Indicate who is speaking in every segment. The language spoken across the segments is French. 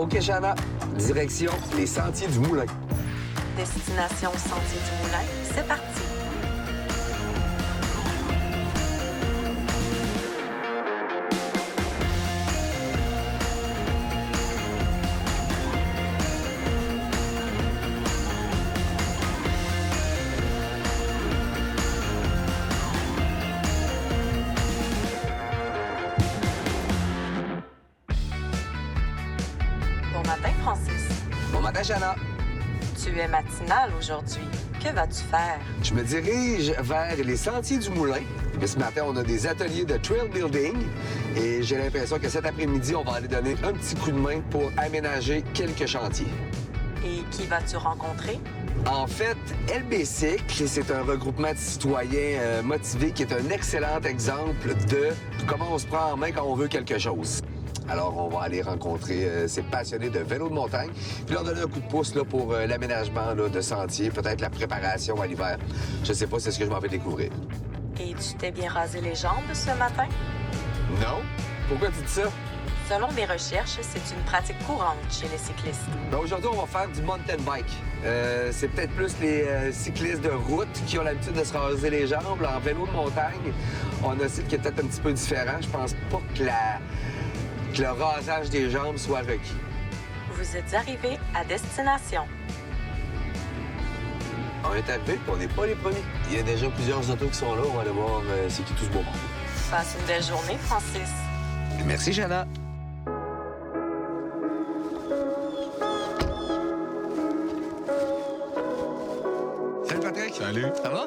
Speaker 1: OK, Chana. Direction les Sentiers du Moulin.
Speaker 2: Destination Sentier du Moulin, c'est parti. Bon matin, Francis.
Speaker 1: Bon matin, Chana.
Speaker 2: Tu es matinal aujourd'hui. Que vas-tu faire?
Speaker 1: Je me dirige vers les Sentiers du Moulin. Mais ce matin, on a des ateliers de trail building et j'ai l'impression que cet après-midi, on va aller donner un petit coup de main pour aménager quelques chantiers.
Speaker 2: Et qui vas-tu rencontrer?
Speaker 1: En fait, LBcycle, c'est un regroupement de citoyens motivés qui est un excellent exemple de comment on se prend en main quand on veut quelque chose. Alors, on va aller rencontrer ces passionnés de vélo de montagne, puis leur donner un coup de pouce là, pour l'aménagement là, de sentiers, peut-être la préparation à l'hiver. Je sais pas, c'est ce que je m'en vais découvrir.
Speaker 2: Et tu t'es bien rasé les jambes ce matin?
Speaker 1: Non? Pourquoi tu dis ça?
Speaker 2: Selon mes recherches, c'est une pratique courante chez les cyclistes.
Speaker 1: Ben, aujourd'hui, on va faire du mountain bike. C'est peut-être plus les cyclistes de route qui ont l'habitude de se raser les jambes. Là, en vélo de montagne, on a un site qui est peut-être un petit peu différent. Je pense pas que le rasage des jambes soit requis.
Speaker 2: Vous êtes arrivés à destination.
Speaker 1: On est arrivé, puis on n'est pas les premiers. Il y a déjà plusieurs autos qui sont là. On va aller voir c'est qui tout ce beau monde.
Speaker 2: Passe une belle journée, Francis.
Speaker 1: Merci, Jana. Salut, Patrick.
Speaker 3: Salut.
Speaker 1: Ça va?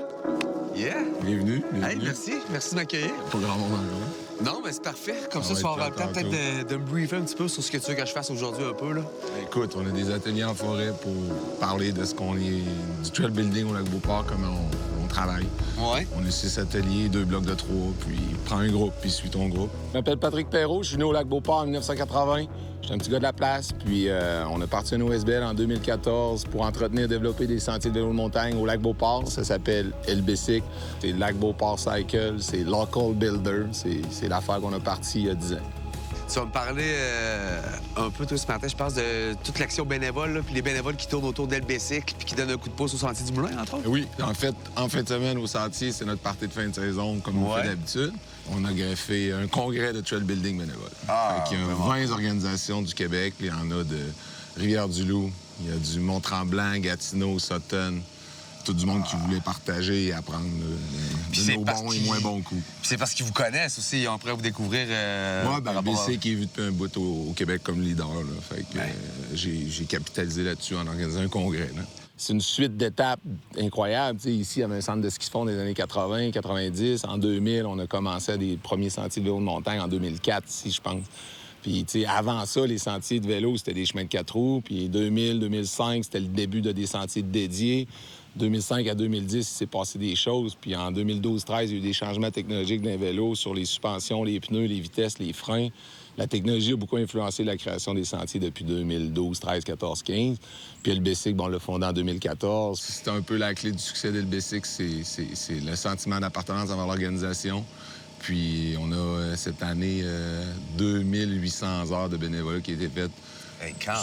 Speaker 1: Yeah.
Speaker 3: Bienvenue.
Speaker 1: Hey, merci. Merci de m'accueillir.
Speaker 3: Pas grand monde encore.
Speaker 1: Non, mais c'est parfait. Comme
Speaker 3: Ça
Speaker 1: ça,
Speaker 3: va
Speaker 1: tu vas
Speaker 3: être
Speaker 1: avoir le temps
Speaker 3: tantôt.
Speaker 1: peut-être de me briefer un petit peu sur ce que tu veux que je fasse aujourd'hui un peu, là.
Speaker 3: Écoute, on a des ateliers en forêt pour parler de ce qu'on est... du trail building au Lac-Beauport, comment on travaille.
Speaker 1: Ouais.
Speaker 3: On a 6 ateliers, 2 blocs de 3, puis prends un groupe, puis suis ton groupe. Je m'appelle Patrick Perrault, je suis né au Lac-Beauport en 1980. J'étais un petit gars de la place, puis on a parti un OSBL en 2014 pour entretenir et développer des sentiers de vélo de montagne au Lac-Beauport. Ça s'appelle LBcycle. C'est Lac-Beauport Cycle, c'est Local Builder. C'est l'affaire qu'on a partie il y a 10 ans.
Speaker 1: Tu vas me parler un peu, toi, ce matin, je pense, de toute l'action bénévole, là, puis les bénévoles qui tournent autour d'LBcycle puis qui donnent un coup de pouce au Sentier du Moulin, entre autres.
Speaker 3: Oui, en fait, en fin de semaine, au Sentier, c'est notre partie de fin de saison, comme on
Speaker 1: Ouais.
Speaker 3: fait d'habitude. On a greffé un congrès de trail building bénévole.
Speaker 1: Ah,
Speaker 3: Fait qu'il y a
Speaker 1: vraiment.
Speaker 3: 20 organisations du Québec. Il y en a de Rivière-du-Loup, il y a du Mont-Tremblant, Gatineau, Sutton. Tout du monde qui voulait partager et apprendre
Speaker 1: Puis
Speaker 3: de
Speaker 1: c'est
Speaker 3: nos
Speaker 1: parce
Speaker 3: bons et
Speaker 1: qu'ils-
Speaker 3: moins bons coups.
Speaker 1: Puis c'est parce qu'ils vous connaissent aussi, on pourrait vous découvrir
Speaker 3: Moi,
Speaker 1: par
Speaker 3: ben,
Speaker 1: rapport à...
Speaker 3: BC qui est vu depuis un bout au Québec comme leader. Là. Fait que j'ai capitalisé là-dessus en organisant un congrès. Là. C'est une suite d'étapes incroyables. T'sais, ici, il y avait un centre de ski de fond des années 80, 90. En 2000, on a commencé des premiers sentiers de vélo de montagne en 2004, ici, je pense. Puis, tu sais, avant ça, les sentiers de vélo, c'était des chemins de 4 roues. Puis 2000, 2005, c'était le début de des sentiers dédiés. 2005 à 2010, il s'est passé des choses. Puis en 2012-13, il y a eu des changements technologiques d'un vélo sur les suspensions, les pneus, les vitesses, les freins. La technologie a beaucoup influencé la création des sentiers depuis 2012, 13, 14, 15. Puis LBcycle, bon, on l'a fondé en 2014. C'est un peu la clé du succès d'LBcycle, c'est le sentiment d'appartenance envers l'organisation. Puis on a cette année 2800 heures de bénévolat qui a été faites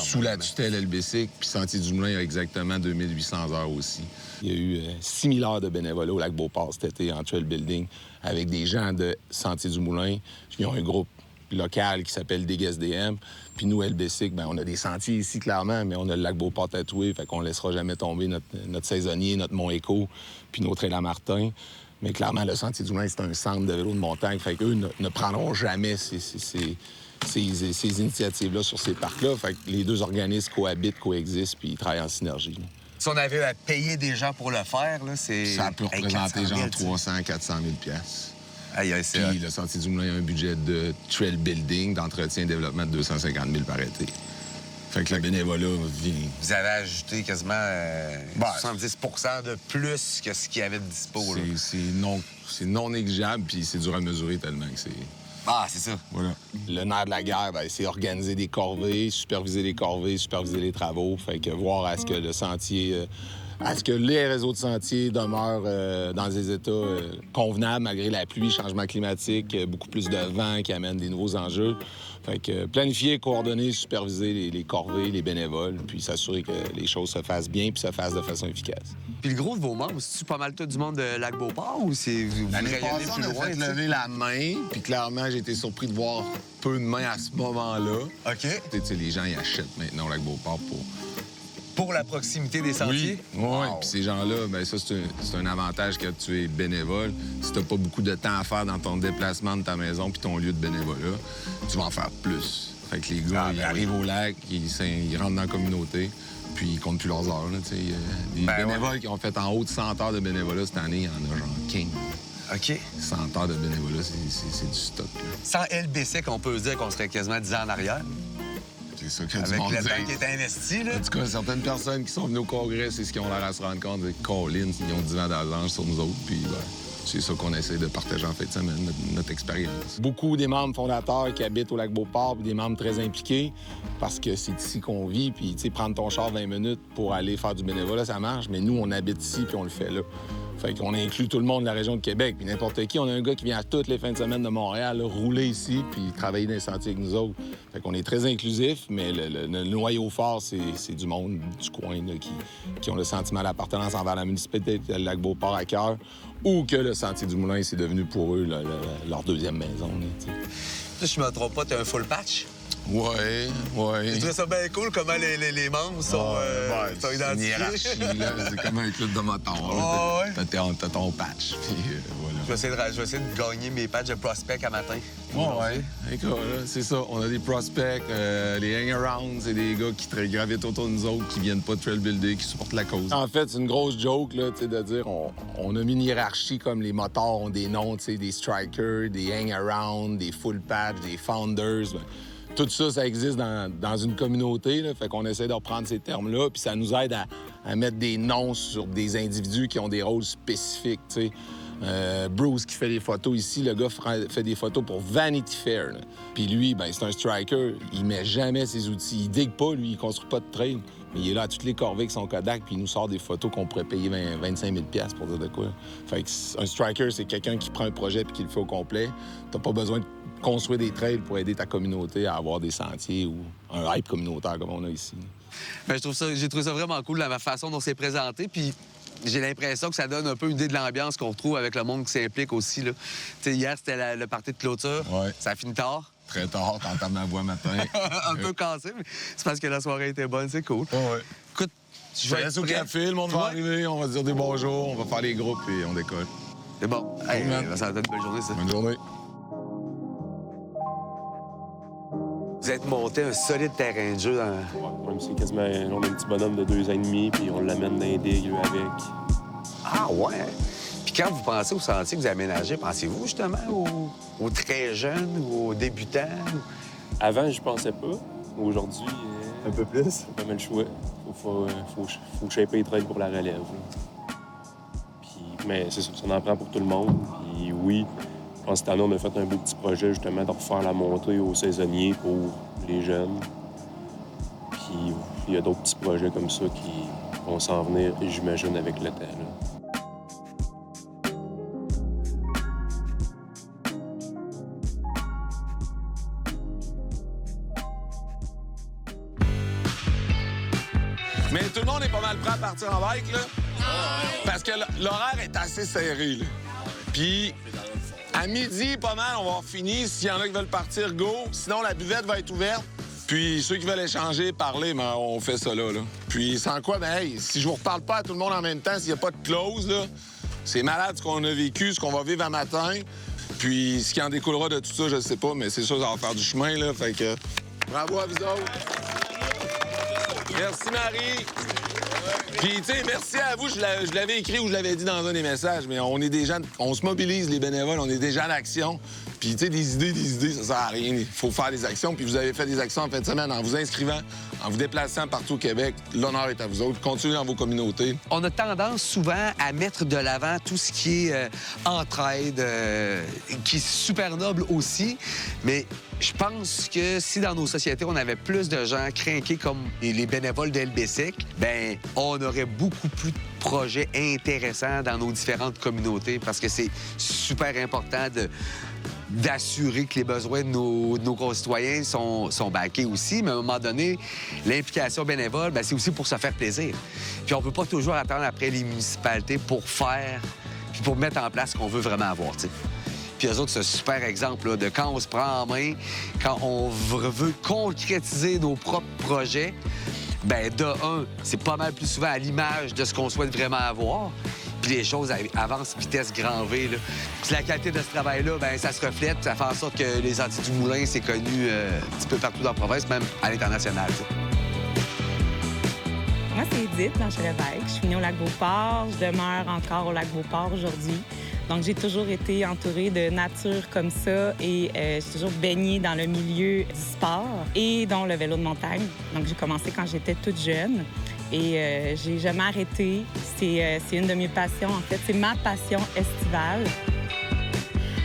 Speaker 3: sous la tutelle LBcycle. Puis Sentier du Moulin a exactement 2800 heures aussi. Il y a eu 6000 heures de bénévolat au Lac-Beauport cet été en trail building avec des gens de Sentier du Moulin. Ils ont un groupe local qui s'appelle DGSDM. Puis nous, LBcycle, ben, on a des sentiers ici, clairement, mais on a le Lac-Beauport tatoué, fait qu'on laissera jamais tomber notre saisonnier, notre Mont-Éco, puis nos trails à Martin. Mais clairement, le Sentier du Moulin, c'est un centre de vélo de montagne. Fait qu'eux ne prendront jamais ces initiatives-là sur ces parcs-là. Fait que les deux organismes cohabitent, coexistent, puis ils travaillent en synergie. Là.
Speaker 1: Si on avait à payer des gens pour le faire, là, c'est...
Speaker 3: Ça peut
Speaker 1: Hey,
Speaker 3: représenter
Speaker 1: 400 000,
Speaker 3: genre
Speaker 1: tu sais.
Speaker 3: 300 400 000 piastres.
Speaker 1: Aïe, aïe, c'est
Speaker 3: Puis
Speaker 1: hot.
Speaker 3: le Sentier du Moulin a un budget de trail building, d'entretien et développement de 250 000 par été. Fait que le bénévolat vit.
Speaker 1: Vous avez ajouté quasiment 70 de plus que ce qu'il y avait de dispo, là.
Speaker 3: C'est non négligeable, puis c'est dur à mesurer tellement que c'est...
Speaker 1: Ah, c'est ça.
Speaker 3: Voilà. Le nerf de la guerre, ben, c'est organiser des corvées, superviser les corvées, superviser les travaux. Fait que voir à ce que le sentier à ce que les réseaux de sentiers demeurent dans des états convenables malgré la pluie, changement climatique, beaucoup plus de vent qui amène des nouveaux enjeux. Fait que planifier, coordonner, superviser les corvées, les bénévoles, puis s'assurer que les choses se fassent bien puis se fassent de façon efficace.
Speaker 1: Puis le gros de vos membres, c'est-tu pas mal tout du monde de Lac-Beauport ou c'est vous
Speaker 3: L'année
Speaker 1: rayonnez
Speaker 3: passée,
Speaker 1: plus
Speaker 3: on a
Speaker 1: loin?
Speaker 3: fait
Speaker 1: tu sais?
Speaker 3: lever la main, puis clairement, j'ai été surpris de voir peu de mains à ce moment-là.
Speaker 1: OK.
Speaker 3: Tu sais, les gens, ils achètent maintenant au Lac-Beauport
Speaker 1: Pour la proximité des sentiers?
Speaker 3: Oui,
Speaker 1: Wow.
Speaker 3: puis ces gens-là, bien ça, c'est un avantage que tu es bénévole. Si t'as pas beaucoup de temps à faire dans ton déplacement de ta maison puis ton lieu de bénévolat, tu vas en faire plus. Fait que les gars, ils arrivent au lac, ils rentrent dans la communauté, puis ils comptent plus leurs heures. Là, tu sais. Des bénévoles qui ont fait en haut de 100 heures de bénévolat cette année, il y en a genre 15.
Speaker 1: OK.
Speaker 3: 100 heures de bénévolat, c'est du stock. Là.
Speaker 1: Sans LBC, qu'on peut se dire qu'on serait quasiment 10 ans en arrière.
Speaker 3: C'est ça que du
Speaker 1: Avec
Speaker 3: monde
Speaker 1: le
Speaker 3: dit.
Speaker 1: temps qui est investi, là.
Speaker 3: En tout cas, certaines personnes qui sont venues au congrès, c'est ce qu'ils ont l'air à se rendre compte. Colin, ils ont 10 ans d'avance sur nous autres, puis ben, c'est ça qu'on essaie de partager en fin de semaine, notre expérience. Beaucoup des membres fondateurs qui habitent au Lac-Beauport, puis des membres très impliqués, parce que c'est ici qu'on vit, puis tu sais, prendre ton char 20 minutes pour aller faire du bénévolat, ça marche, mais nous, on habite ici, puis on le fait là. Fait qu'on inclut tout le monde de la région de Québec, puis n'importe qui. On a un gars qui vient à toutes les fins de semaine de Montréal, là, rouler ici, puis travailler dans les sentiers avec nous autres. Fait qu'on est très inclusif, mais le noyau fort, c'est du monde du coin là, qui ont le sentiment d'appartenance envers la municipalité de Lac-Beauport à cœur, ou que le Sentier du Moulin, c'est devenu pour eux leur deuxième maison. Là,
Speaker 1: Si je me trompe pas, t'as un full patch.
Speaker 3: Ouais.
Speaker 1: Je trouve ça bien cool comment les membres sont
Speaker 3: C'est une
Speaker 1: identifiés.
Speaker 3: hiérarchie, là. C'est comme un club de motards.
Speaker 1: Ouais.
Speaker 3: T'as ton patch, puis voilà.
Speaker 1: Je vais essayer de gagner mes patchs de prospect à matin.
Speaker 3: Ouais. Écoute, là, c'est ça. On a des prospects, les hang-arounds, c'est des gars qui gravitent autour de nous autres, qui viennent pas de trail builder, qui supportent la cause. En fait, c'est une grosse joke, là, de dire on a mis une hiérarchie comme les motards ont des noms, des strikers, des hang-arounds, des full patch, des founders. Ben, tout ça, ça existe dans une communauté, là, fait qu'on essaie de reprendre ces termes-là, puis ça nous aide à mettre des noms sur des individus qui ont des rôles spécifiques, tu sais. Bruce qui fait des photos ici, le gars fait des photos pour Vanity Fair. Là. Puis lui, ben c'est un striker, il met jamais ses outils, il digue pas, lui, il construit pas de trail. Mais il est là à toutes les corvées avec son Kodak, puis il nous sort des photos qu'on pourrait payer 25 000 $ pour dire de quoi. Fait que un striker, c'est quelqu'un qui prend un projet puis qui le fait au complet. T'as pas besoin de construire des trails pour aider ta communauté à avoir des sentiers ou un hype communautaire comme on a ici.
Speaker 1: Ben, j'ai trouvé ça vraiment cool, la façon dont c'est présenté, puis j'ai l'impression que ça donne un peu une idée de l'ambiance qu'on retrouve avec le monde qui s'implique aussi. Là. Hier, c'était le party de clôture.
Speaker 3: Ouais.
Speaker 1: Ça a fini tard.
Speaker 3: Très tard, t'entends ma voix matin.
Speaker 1: Un peu cassé, mais c'est parce que la soirée était bonne, c'est cool.
Speaker 3: Ouais.
Speaker 1: Écoute,
Speaker 3: Je reste au café, le monde va arriver, on va se dire des bonjours, on va faire les groupes et on décolle.
Speaker 1: C'est bon. Hey, ça va être une belle journée, ça.
Speaker 3: Bonne journée.
Speaker 1: Vous êtes monté un solide terrain de jeu dans...
Speaker 4: Ouais, même si c'est quasiment on a un petit bonhomme de 2 ans et demi, puis on l'amène dans les digues lui, avec.
Speaker 1: Ah ouais? Puis quand vous pensez au sentier que vous aménagez, pensez-vous justement aux très jeunes ou aux débutants?
Speaker 4: Avant, je pensais pas. Aujourd'hui,
Speaker 1: Un peu plus?
Speaker 4: c'est pas mal le choix. Faut shaper les trails pour la relève. Puis, mais c'est ça, ça en prend pour tout le monde. Puis oui, je pense que cette année, on a fait un beau petit projet justement de refaire la montée aux saisonniers pour les jeunes. Puis il y a d'autres petits projets comme ça qui vont s'en venir, j'imagine, avec le temps. Là.
Speaker 3: Mais tout le monde est pas mal prêt à partir en bike, là. Parce que l'horaire est assez serré, là. Puis, à midi, pas mal, on va avoir fini. S'il y en a qui veulent partir, go. Sinon, la buvette va être ouverte. Puis, ceux qui veulent échanger, parler, ben, on fait ça là. Puis, sans quoi, ben, hey, si je vous reparle pas à tout le monde en même temps, s'il n'y a pas de close, là, c'est malade ce qu'on a vécu, ce qu'on va vivre un matin. Puis, ce qui en découlera de tout ça, je sais pas, mais c'est sûr, ça va faire du chemin, là. Fait que, bravo à vous autres. Merci, Marie. Puis, tu sais, merci à vous. Je l'avais écrit ou je l'avais dit dans un des messages, mais on est des gens, on se mobilise, les bénévoles, on est des gens d'action. Puis, tu sais, des idées, ça sert à rien. Il faut faire des actions. Puis vous avez fait des actions en fin de semaine en vous inscrivant, en vous déplaçant partout au Québec. L'honneur est à vous autres. Continuez dans vos communautés.
Speaker 1: On a tendance souvent à mettre de l'avant tout ce qui est entraide, qui est super noble aussi. Mais je pense que si dans nos sociétés, on avait plus de gens crinqués comme les bénévoles de LBCIC, bien, on aurait beaucoup plus de projets intéressants dans nos différentes communautés parce que c'est super important d'assurer que les besoins de nos concitoyens sont backés aussi. Mais à un moment donné, l'implication bénévole, bien, c'est aussi pour se faire plaisir. Puis on peut pas toujours attendre après les municipalités pour faire puis pour mettre en place ce qu'on veut vraiment avoir, tu sais. Puis eux autres, c'est un super exemple là, de quand on se prend en main, quand on veut concrétiser nos propres projets, bien, de un, c'est pas mal plus souvent à l'image de ce qu'on souhaite vraiment avoir. Puis les choses avancent vitesse grand V. Là. Puis la qualité de ce travail-là, bien, ça se reflète. Ça fait en sorte que les Antilles du Moulin, c'est connu un petit peu partout dans la province, même à l'international.
Speaker 5: Moi, c'est Edith Blanchet-Lévesque. Je suis née au Lac-Beauport. Je demeure encore au Lac-Beauport aujourd'hui. Donc, j'ai toujours été entourée de nature comme ça et j'ai toujours baigné dans le milieu du sport et dans le vélo de montagne. Donc, j'ai commencé quand j'étais toute jeune et j'ai jamais arrêté. C'est une de mes passions, en fait. C'est ma passion estivale.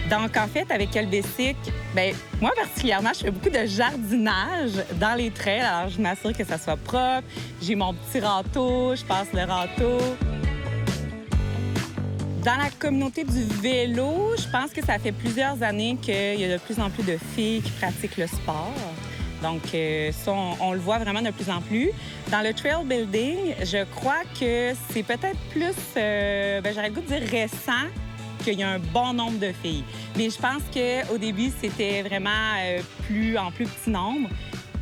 Speaker 5: Donc, en fait, avec LBCIC, bien, moi, particulièrement, je fais beaucoup de jardinage dans les trails. Alors, je m'assure que ça soit propre. J'ai mon petit râteau, je passe le râteau. Dans la communauté du vélo, je pense que ça fait plusieurs années qu'il y a de plus en plus de filles qui pratiquent le sport. Donc, ça, on le voit vraiment de plus en plus. Dans le trail building, je crois que c'est peut-être plus, j'aurais le goût de dire récent, qu'il y a un bon nombre de filles. Mais je pense qu'au début, c'était vraiment en plus petit nombre.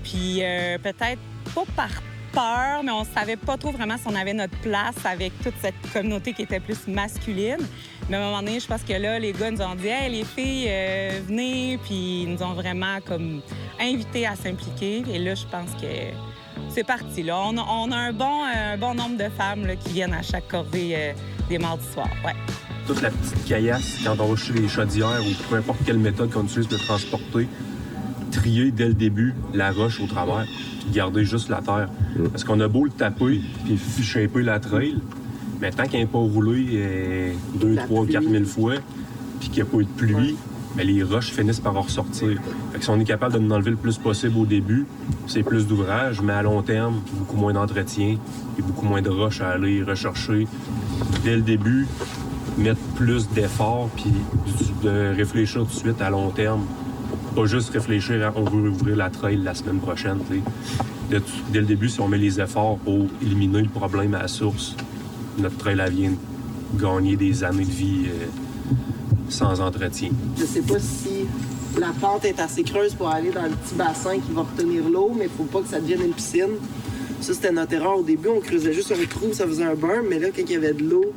Speaker 5: Puis peut-être pas par peur, mais on savait pas trop vraiment si on avait notre place avec toute cette communauté qui était plus masculine. Mais à un moment donné, je pense que là, les gars nous ont dit « Hey, les filles, venez », puis ils nous ont vraiment comme invités à s'impliquer. Et là, je pense que c'est parti. Là. On a un bon nombre de femmes là, qui viennent à chaque corvée des mardis soirs. Ouais.
Speaker 4: Toute la petite caillasse, quand on va chez les chaudières ou peu importe quelle méthode qu'on utilise pour le transporter, trier dès le début la roche au travers, puis garder juste la terre. Parce qu'on a beau le taper, puis shaper la trail, mais tant qu'il n'est pas roulé 2, 3, 4 000 fois, puis qu'il n'y a pas eu de pluie, bien, les roches finissent par en ressortir. Fait que si on est capable de nous enlever le plus possible au début, c'est plus d'ouvrage, mais à long terme, beaucoup moins d'entretien et beaucoup moins de roches à aller rechercher. Dès le début, mettre plus d'efforts, puis de réfléchir tout de suite à long terme. Pas juste réfléchir à on veut ouvrir la trail la semaine prochaine. Dès le début, si on met les efforts pour éliminer le problème à la source, notre trail elle vient gagner des années de vie sans entretien.
Speaker 6: Je sais pas si la pente est assez creuse pour aller dans le petit bassin qui va retenir l'eau, mais il faut pas que ça devienne une piscine. Ça, c'était notre erreur au début. On creusait juste un trou, ça faisait un burn, mais là, quand il y avait de l'eau,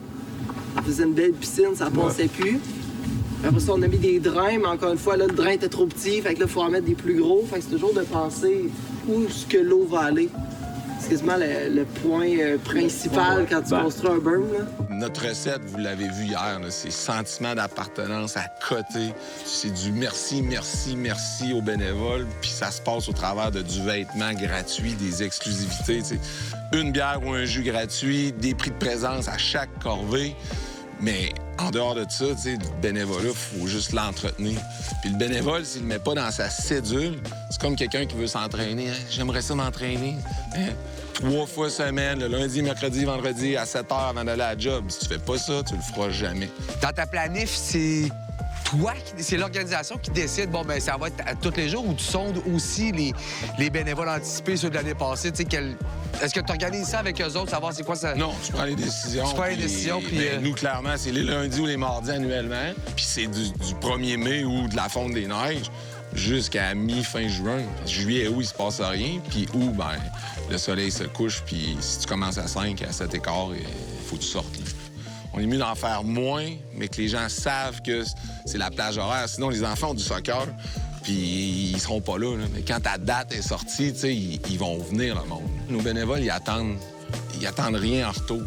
Speaker 6: on faisait une belle piscine, ça passait plus. Après ça, on a mis des drains, mais encore une fois, là, le drain était trop petit, fait que là, il faut en mettre des plus gros. Fait que c'est toujours de penser où est-ce que l'eau va aller. C'est quasiment le point principal quand tu construis un berm. Là.
Speaker 3: Notre recette, vous l'avez vu hier, là, c'est sentiment d'appartenance à côté. C'est du merci, merci, merci aux bénévoles. Puis ça se passe au travers du vêtement gratuit, des exclusivités. T'sais. Une bière ou un jus gratuit, des prix de présence à chaque corvée. Mais en dehors de ça, le bénévolat, il faut juste l'entretenir. Puis le bénévole, s'il ne le met pas dans sa cédule, c'est comme quelqu'un qui veut s'entraîner. Hein? J'aimerais ça m'entraîner. Hein? 3 fois semaine, le lundi, mercredi, vendredi, à 7 heures avant d'aller à la job. Si tu fais pas ça, tu le feras jamais.
Speaker 1: Dans ta planif, c'est toi, c'est l'organisation qui décide, bon, ben ça va être à tous les jours, ou tu sondes aussi les bénévoles anticipés, ceux de l'année passée, tu sais, est-ce que tu organises ça avec eux autres, savoir c'est quoi ça?
Speaker 3: Non, tu prends les décisions.
Speaker 1: Tu prends les décisions, puis...
Speaker 3: Nous, clairement, c'est les lundis ou les mardis annuellement, puis c'est du 1er mai ou de la fonte des neiges jusqu'à mi-fin juin. Juillet et août, il se passe rien, puis août, ben le soleil se couche, puis si tu commences à 5, à 7 et quart, il faut que tu sortes. Là. On est mieux d'en faire moins, mais que les gens savent que c'est la plage horaire. Sinon, les enfants ont du soccer, puis ils seront pas là. Mais quand ta date est sortie, tu sais, ils vont venir, le monde. Nos bénévoles, ils attendent rien en retour.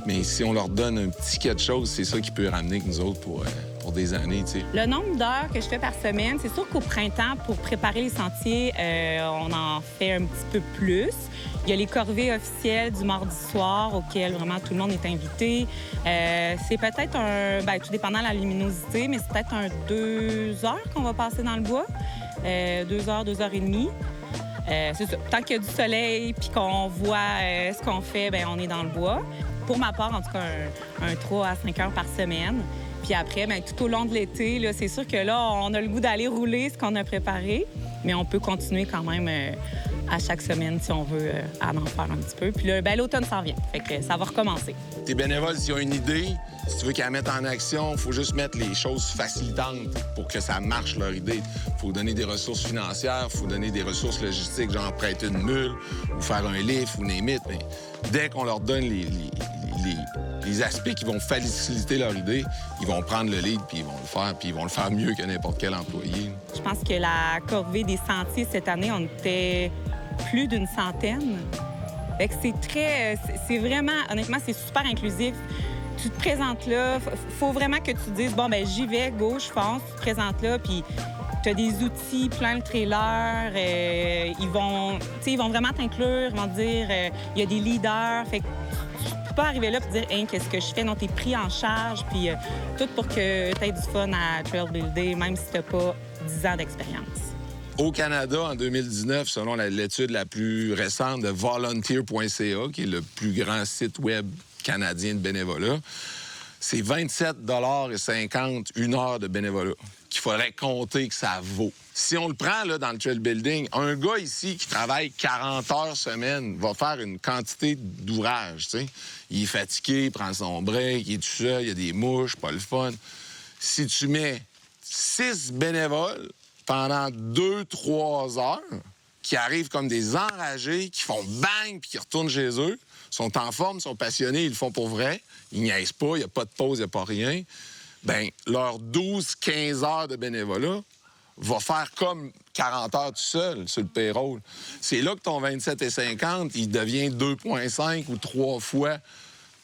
Speaker 3: mais si on leur donne un petit quelque chose, c'est ça qui peut ramener que nous autres pour des années, tu sais.
Speaker 5: Le nombre d'heures que je fais par semaine, c'est sûr qu'au printemps, pour préparer les sentiers, on en fait un petit peu plus. Il y a les corvées officielles du mardi soir auxquelles vraiment tout le monde est invité. C'est peut-être tout dépendant de la luminosité, mais c'est peut-être 2 heures qu'on va passer dans le bois. 2 heures, 2 heures et demie. C'est ça. Tant qu'il y a du soleil puis qu'on voit ce qu'on fait, bien, on est dans le bois. Pour ma part, en tout cas, un 3 à 5 heures par semaine. Puis après, bien, tout au long de l'été, là, c'est sûr que là, on a le goût d'aller rouler ce qu'on a préparé, mais on peut continuer quand même à chaque semaine, si on veut, à en faire un petit peu. Puis là, bien, l'automne s'en vient, fait que ça va recommencer.
Speaker 3: Tes bénévoles, s'ils ont une idée, si tu veux qu'ils la mettent en action, il faut juste mettre les choses facilitantes pour que ça marche, leur idée. Il faut donner des ressources financières, il faut donner des ressources logistiques, genre prêter une mule ou faire un lift ou name it. Mais dès qu'on leur donne les aspects qui vont faciliter leur idée, ils vont prendre le lead puis ils vont le faire, puis ils vont le faire mieux que n'importe quel employé.
Speaker 5: Je pense que la corvée des sentiers, cette année, on était plus d'une centaine. Fait que c'est vraiment, honnêtement, c'est super inclusif. Tu te présentes là, faut vraiment que tu te dises, bon, ben j'y vais, go, je fonce, tu te présentes là, puis tu as des outils, plein de trailers, ils vont vraiment t'inclure, ils vont te dire, il y a des leaders, fait que tu peux pas arriver là et te dire, hey, qu'est-ce que je fais? Non, t'es pris en charge, puis tout pour que tu aies du fun à trail builder, même si t'as pas 10 ans d'expérience.
Speaker 3: Au Canada, en 2019, selon l'étude la plus récente de volunteer.ca, qui est le plus grand site web canadien de bénévolat, c'est 27,50 $ une heure de bénévolat qu'il faudrait compter que ça vaut. Si on le prend là, dans le trail building, un gars ici qui travaille 40 heures semaine va faire une quantité d'ouvrage. Tu sais. Il est fatigué, il prend son break, il est tout seul, il y a des mouches, pas le fun. Si tu mets 6 bénévoles pendant 2-3 heures, qui arrivent comme des enragés, qui font bang puis qui retournent chez eux, sont en forme, sont passionnés, ils le font pour vrai, ils niaisent pas, il n'y a pas de pause, il n'y a pas rien, bien, leurs 12-15 heures de bénévolat va faire comme 40 heures tout seul sur le payroll. C'est là que ton 27,50, il devient 2,5 ou 3 fois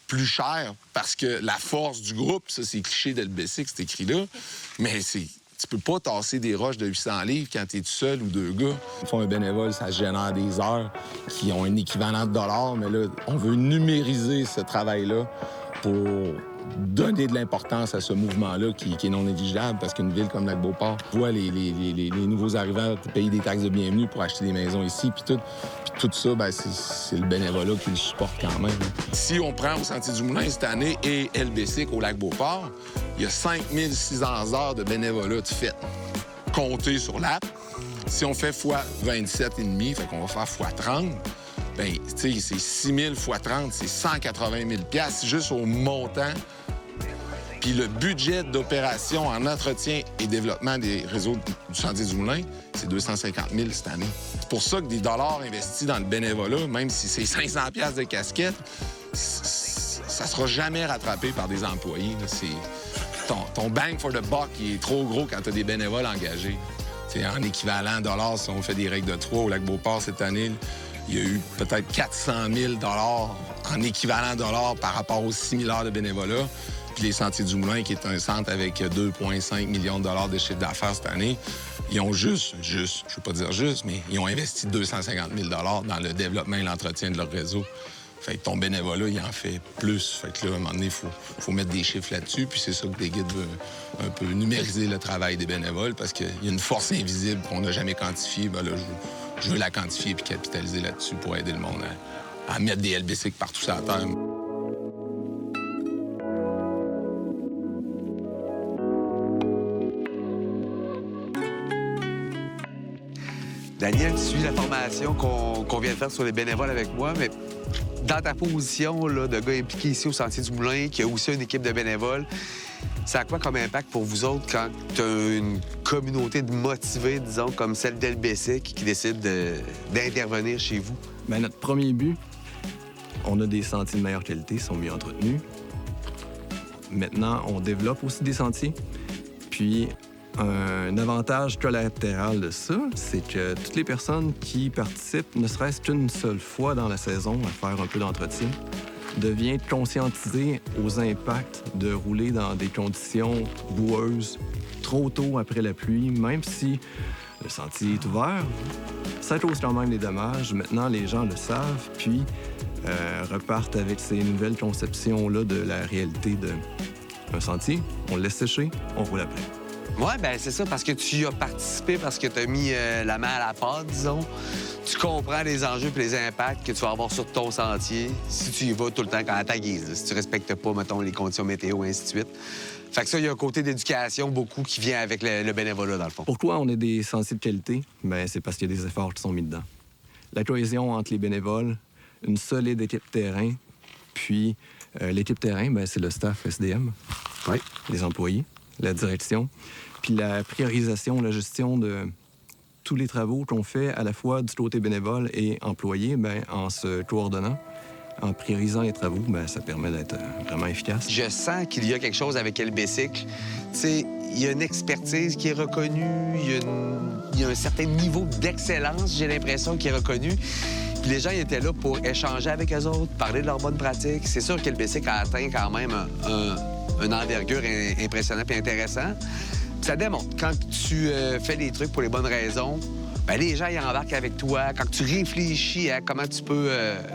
Speaker 3: plus cher parce que la force du groupe, ça, c'est cliché d'LBC que c'est écrit là, mais tu peux pas tasser des roches de 800 livres quand t'es tout seul ou 2 gars. Font un bénévole, ça génère des heures qui ont un équivalent de dollars, mais là, on veut numériser ce travail-là pour donner de l'importance à ce mouvement-là qui est non négligeable parce qu'une ville comme Lac-Beauport voit les nouveaux arrivants payer des taxes de bienvenue pour acheter des maisons ici, puis tout ça, bien, c'est le bénévolat qui le supporte quand même. Si on prend au Sentier du Moulin cette année et LBC au Lac-Beauport, il y a 5600 heures de bénévolat de fait comptées sur l'app. Si on fait fois 27,5, fait qu'on va faire fois 30, bien, tu sais, c'est 6 000 fois 30, c'est 180 000 $ juste au montant. Puis le budget d'opération en entretien et développement des réseaux du Sentier du Moulin, c'est 250 000 cette année. C'est pour ça que des dollars investis dans le bénévolat, même si c'est 500 $ de casquette, ça sera jamais rattrapé par des employés. C'est ton bang for the buck qui est trop gros quand tu as des bénévoles engagés. C'est en équivalent dollars, si on fait des règles de 3 au Lac-Beauport cette année, il y a eu peut-être 400 000 $ en équivalent dollars par rapport aux 6 000 heures de bénévolat. Puis les Sentiers du Moulin, qui est un centre avec 2,5 millions de chiffre d'affaires cette année, ils ont juste, je ne veux pas dire juste, mais ils ont investi 250 000 $ dans le développement et l'entretien de leur réseau. Fait que ton bénévolat, il en fait plus. Fait que là, à un moment donné, il faut mettre des chiffres là-dessus. Puis c'est ça que des guides veulent un peu numériser le travail des bénévoles parce qu'il y a une force invisible qu'on n'a jamais quantifiée. Ben là, je veux la quantifier puis capitaliser là-dessus pour aider le monde à mettre des LBC partout sur la terre.
Speaker 1: Daniel, tu suis la formation qu'on vient de faire sur les bénévoles avec moi, mais dans ta position là, de gars impliqué ici au Sentier du Moulin, qui a aussi une équipe de bénévoles, ça a quoi comme impact pour vous autres quand tu as une communauté de motivés, disons, comme celle d'LBC qui décide d'intervenir chez vous?
Speaker 7: Bien, notre premier but, on a des sentiers de meilleure qualité, ils sont mieux entretenus. Maintenant, on développe aussi des sentiers. Puis, un avantage collatéral de ça, c'est que toutes les personnes qui participent, ne serait-ce qu'une seule fois dans la saison, à faire un peu d'entretien, devient conscientisé aux impacts de rouler dans des conditions boueuses trop tôt après la pluie, même si le sentier est ouvert. Ça cause quand même des dommages. Maintenant, les gens le savent, puis repartent avec ces nouvelles conceptions-là de la réalité d'un sentier. On le laisse sécher, on roule après.
Speaker 1: Oui, bien, c'est ça, parce que tu y as participé, parce que tu as mis la main à la pâte, disons. Tu comprends les enjeux et les impacts que tu vas avoir sur ton sentier si tu y vas tout le temps à ta guise, là, si tu respectes pas, mettons, les conditions météo, et ainsi de suite. Fait que ça, il y a un côté d'éducation beaucoup qui vient avec le bénévolat, dans le fond.
Speaker 7: Pourquoi on a des sentiers de qualité? Bien, c'est parce qu'il y a des efforts qui sont mis dedans. La cohésion entre les bénévoles, une solide équipe terrain, puis l'équipe terrain, bien, c'est le staff SDM, les employés, la direction, puis la priorisation, la gestion de tous les travaux qu'on fait à la fois du côté bénévole et employé, bien, en se coordonnant, en priorisant les travaux, bien, ça permet d'être vraiment efficace.
Speaker 1: Je sens qu'il y a quelque chose avec LBcycle. Tu sais, il y a une expertise qui est reconnue, il y a un certain niveau d'excellence, j'ai l'impression, qui est reconnu. Puis les gens ils étaient là pour échanger avec eux autres, parler de leurs bonnes pratiques. C'est sûr que LBcycle a atteint quand même une envergure impressionnante et intéressante. Puis ça démontre, quand tu fais des trucs pour les bonnes raisons, bien, les gens ils embarquent avec toi. Quand tu réfléchis à comment tu peux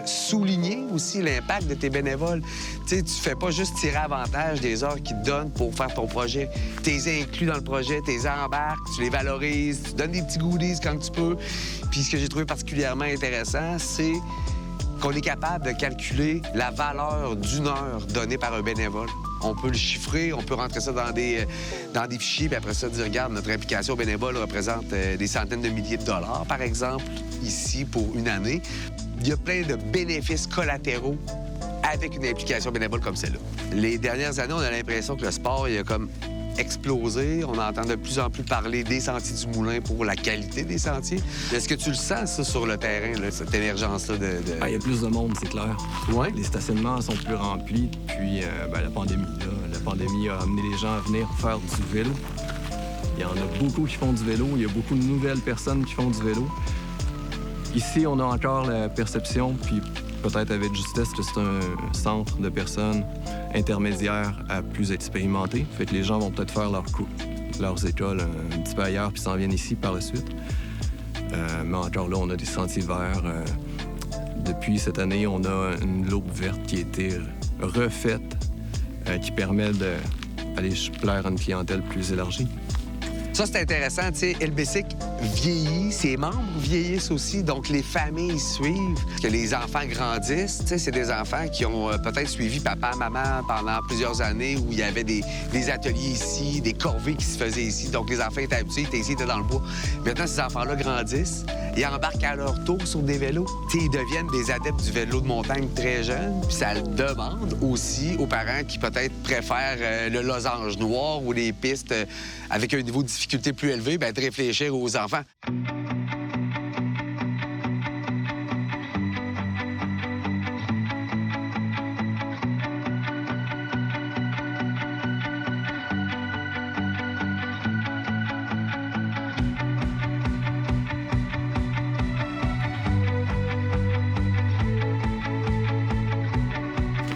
Speaker 1: souligner aussi l'impact de tes bénévoles, tu sais, tu fais pas juste tirer avantage des heures qu'ils te donnent pour faire ton projet. Tu les inclus dans le projet, tu les embarques, tu les valorises, tu donnes des petits goodies quand tu peux. Puis ce que j'ai trouvé particulièrement intéressant, c'est qu'on est capable de calculer la valeur d'une heure donnée par un bénévole. On peut le chiffrer, on peut rentrer ça dans des fichiers, puis après ça, dire, regarde, notre implication bénévole représente des centaines de milliers de dollars, par exemple, ici, pour une année. Il y a plein de bénéfices collatéraux avec une implication bénévole comme celle-là. Les dernières années, on a l'impression que le sport, il a comme explosé. On entend de plus en plus parler des sentiers du Moulin pour la qualité des sentiers. Est-ce que tu le sens, ça, sur le terrain, là, cette émergence-là de...
Speaker 7: Ah, il y a plus de monde, c'est clair.
Speaker 1: Ouais.
Speaker 7: Les stationnements sont plus remplis depuis la pandémie. Là. La pandémie a amené les gens à venir faire du vélo. Il y en a beaucoup qui font du vélo. Il y a beaucoup de nouvelles personnes qui font du vélo. Ici, on a encore la perception, puis peut-être avec justesse, que c'est un centre de personnes intermédiaires à plus expérimentés. Fait que les gens vont peut-être faire leurs écoles un petit peu ailleurs puis s'en viennent ici par la suite. Mais encore là, on a des sentiers verts. Depuis cette année, on a une loupe verte qui a été refaite qui permet d'aller plaire à une clientèle plus élargie.
Speaker 1: Ça, c'est intéressant. Tu sais, LBcycle vieillit, ses membres vieillissent aussi, donc les familles suivent, que les enfants grandissent. Tu sais, c'est des enfants qui ont peut-être suivi papa, maman pendant plusieurs années où il y avait des ateliers ici, des corvées qui se faisaient ici. Donc, les enfants étaient habitués, ils étaient ici, ils étaient dans le bois. Maintenant, ces enfants-là grandissent, ils embarquent à leur tour sur des vélos. Tu sais, ils deviennent des adeptes du vélo de montagne très jeunes, puis ça demande aussi aux parents qui peut-être préfèrent le losange noir ou les pistes avec un niveau de difficulté plus élevé, bien, de réfléchir aux enfants.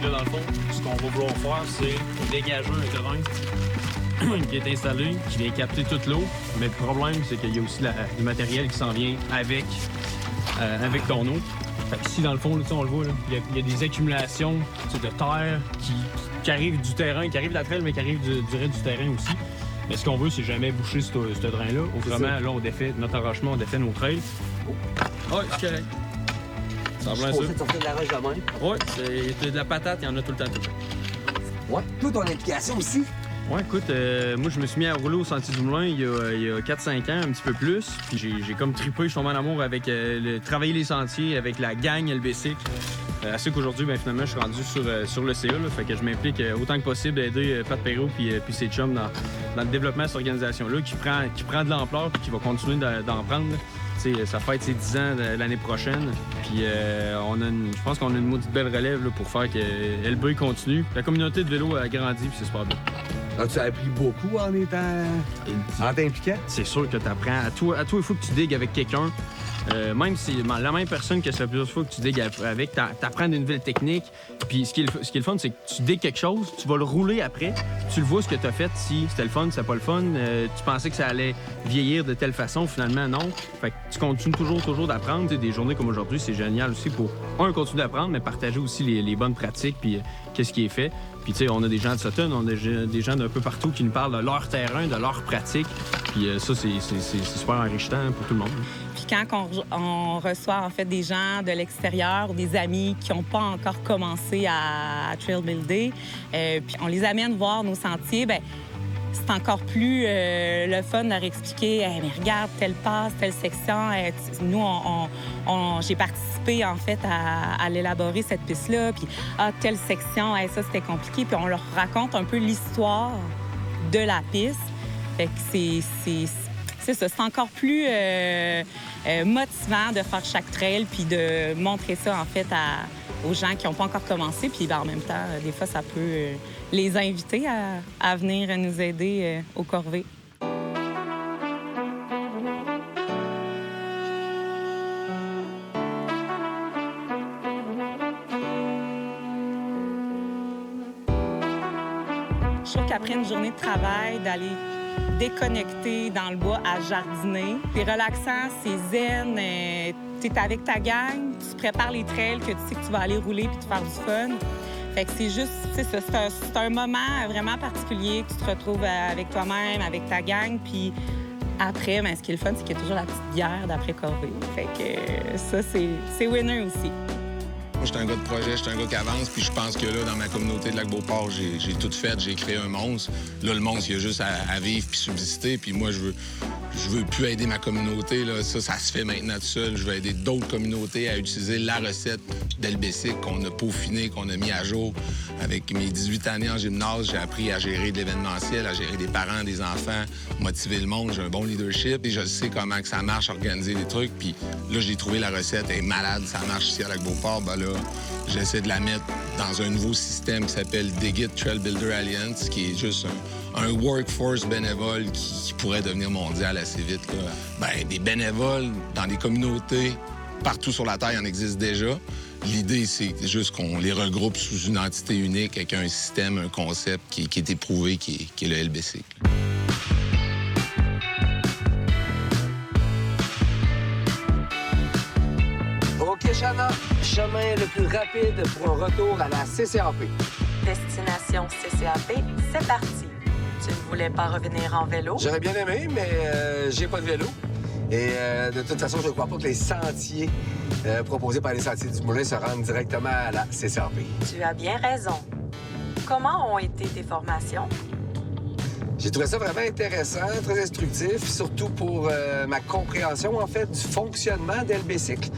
Speaker 8: Là, dans le fond, ce qu'on va vouloir faire, c'est dégager un terrain qui est installé, qui vient capter toute l'eau. Mais le problème, c'est qu'il y a aussi du matériel qui s'en vient avec ton eau. Fait que ici, dans le fond, là, on le voit, il y a des accumulations de terre qui arrivent du terrain, qui arrivent de la traîne, mais qui arrivent du reste du terrain aussi. Mais ce qu'on veut, c'est jamais boucher ce drain-là. Autrement, là, on défait notre arrachement, on défait nos trails. Oh, c'est correct. Ça ressemble à ça.
Speaker 6: de sortir de la roche de même.
Speaker 8: Oui, c'est de la patate, il y en a tout le temps.
Speaker 6: Ouais. Toi, ton implication aussi.
Speaker 8: Ouais, écoute, moi, je me suis mis à rouler au Sentier du Moulin il y a 4-5 ans, un petit peu plus. Puis j'ai comme trippé, je suis tombé en amour avec travailler les sentiers, avec la gang LBcycle. Ainsi qu'aujourd'hui, ben, finalement, je suis rendu sur le CA. Là, fait que je m'implique autant que possible d'aider Pat Perrault puis ses chums dans le développement de cette organisation-là qui prend de l'ampleur puis qui va continuer d'en prendre. Ça fête ses 10 ans l'année prochaine. Puis je pense qu'on a une maudite belle relève là, pour faire que LB continue. La communauté de vélo a grandi puis c'est super bien.
Speaker 1: As-tu appris beaucoup en t'impliquant?
Speaker 8: C'est sûr que tu apprends. À toi, il faut que tu digues avec quelqu'un. Même si la même personne que ça fait plusieurs fois que tu digues avec, t'apprends une nouvelle technique. Puis ce qui est le fun, c'est que tu digues quelque chose, tu vas le rouler après, tu le vois ce que t'as fait, si c'était le fun, si c'était pas le fun, tu pensais que ça allait vieillir de telle façon, finalement non. Fait que tu continues toujours d'apprendre. Des journées comme aujourd'hui, c'est génial aussi pour, continuer d'apprendre, mais partager aussi les bonnes pratiques, puis qu'est-ce qui est fait. Puis, tu sais, on a des gens de Sutton, on a des gens d'un peu partout qui nous parlent de leur terrain, de leur pratique. Puis ça, c'est super enrichissant pour tout le monde.
Speaker 5: Puis quand on reçoit, en fait, des gens de l'extérieur, des amis qui n'ont pas encore commencé à trail builder, puis on les amène voir nos sentiers, bien, c'est encore plus le fun de leur expliquer hey, mais regarde, telle passe, telle section. Nous, j'ai participé, en fait, à l'élaborer, cette piste-là. Puis, telle section, ça, c'était compliqué. Puis on leur raconte un peu l'histoire de la piste. Fait que c'est ça. C'est encore plus motivant de faire chaque trail puis de montrer ça, en fait, aux gens qui n'ont pas encore commencé. Puis, en même temps, des fois, ça peut les inviter à venir nous aider au corvée. Je trouve qu'après une journée de travail, d'aller déconnecter dans le bois à jardiner, c'est relaxant, c'est zen, tu es avec ta gang, tu prépares les trails que tu sais que tu vas aller rouler puis te faire du fun. Fait que c'est juste, c'est ça, c'est un moment vraiment particulier que tu te retrouves avec toi-même, avec ta gang, puis après, ben, ce qui est le fun, c'est qu'il y a toujours la petite bière d'après-corvée. Fait que ça, c'est winner aussi.
Speaker 3: Moi, je suis un gars de projet, je suis un gars qui avance, puis je pense que là, dans ma communauté de Lac-Beauport, j'ai tout fait, j'ai créé un monstre. Là, le monstre, il y a juste à vivre puis subsister, puis moi, je veux plus aider ma communauté, là. Ça se fait maintenant tout seul. Je veux aider d'autres communautés à utiliser la recette d'LBC qu'on a peaufinée, qu'on a mis à jour. Avec mes 18 années en gymnase, j'ai appris à gérer de l'événementiel, à gérer des parents, des enfants, motiver le monde. J'ai un bon leadership et je sais comment que ça marche, organiser des trucs. Puis là, j'ai trouvé la recette, elle est malade, ça marche ici à Lac-Beauport. Ben là, j'essaie de la mettre dans un nouveau système qui s'appelle Digit Trail Builder Alliance, qui est juste un workforce bénévole qui pourrait devenir mondial assez vite, là. Ben, des bénévoles dans des communautés, partout sur la Terre, il en existe déjà. L'idée, c'est juste qu'on les regroupe sous une entité unique avec un système, un concept qui est éprouvé, qui est le LBC.
Speaker 1: OK, Chana, chemin le plus rapide pour un retour à la CCAP.
Speaker 2: Destination CCAP, c'est parti. Tu ne voulais pas revenir en vélo?
Speaker 1: J'aurais bien aimé, mais j'ai pas de vélo. Et de toute façon, je ne crois pas que les sentiers proposés par les Sentiers du Moulin se rendent directement à la CCAP.
Speaker 2: Tu as bien raison. Comment ont été tes formations?
Speaker 1: J'ai trouvé ça vraiment intéressant, très instructif, surtout pour ma compréhension, en fait, du fonctionnement d'LBcycle,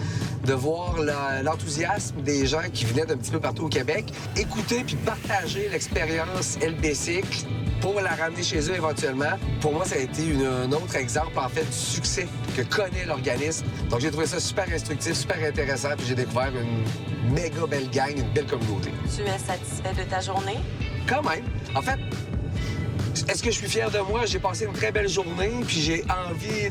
Speaker 1: de voir l'enthousiasme des gens qui venaient d'un petit peu partout au Québec, écouter puis partager l'expérience LBcycle pour la ramener chez eux éventuellement. Pour moi, ça a été un autre exemple, en fait, du succès que connaît l'organisme. Donc, j'ai trouvé ça super instructif, super intéressant, puis j'ai découvert une méga belle gang, une belle communauté.
Speaker 2: Tu es satisfait de ta journée?
Speaker 1: Quand même. En fait, est-ce que je suis fier de moi? J'ai passé une très belle journée, puis j'ai envie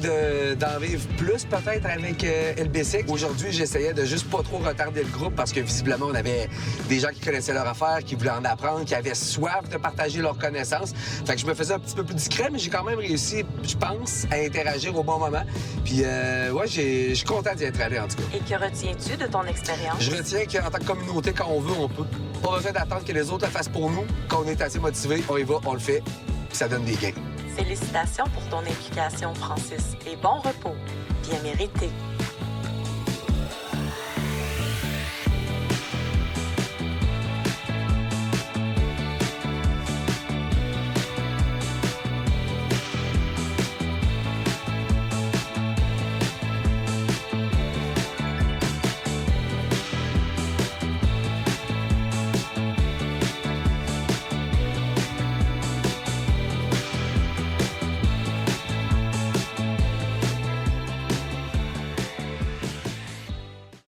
Speaker 1: d'en vivre plus, peut-être, avec LBC. Aujourd'hui, j'essayais de juste pas trop retarder le groupe parce que, visiblement, on avait des gens qui connaissaient leur affaire, qui voulaient en apprendre, qui avaient soif de partager leurs connaissances. Fait que je me faisais un petit peu plus discret, mais j'ai quand même réussi, je pense, à interagir au bon moment. Puis, ouais, je suis content d'y être allé, en tout cas.
Speaker 2: Et que retiens-tu de ton expérience?
Speaker 1: Je retiens qu'en tant que communauté, quand on veut, on peut. Pas besoin d'attendre que les autres le fassent pour nous. Quand on est assez motivé, on y va, on le fait. Puis ça donne des gains.
Speaker 2: Félicitations pour ton implication, Francis, et bon repos. Bien mérité.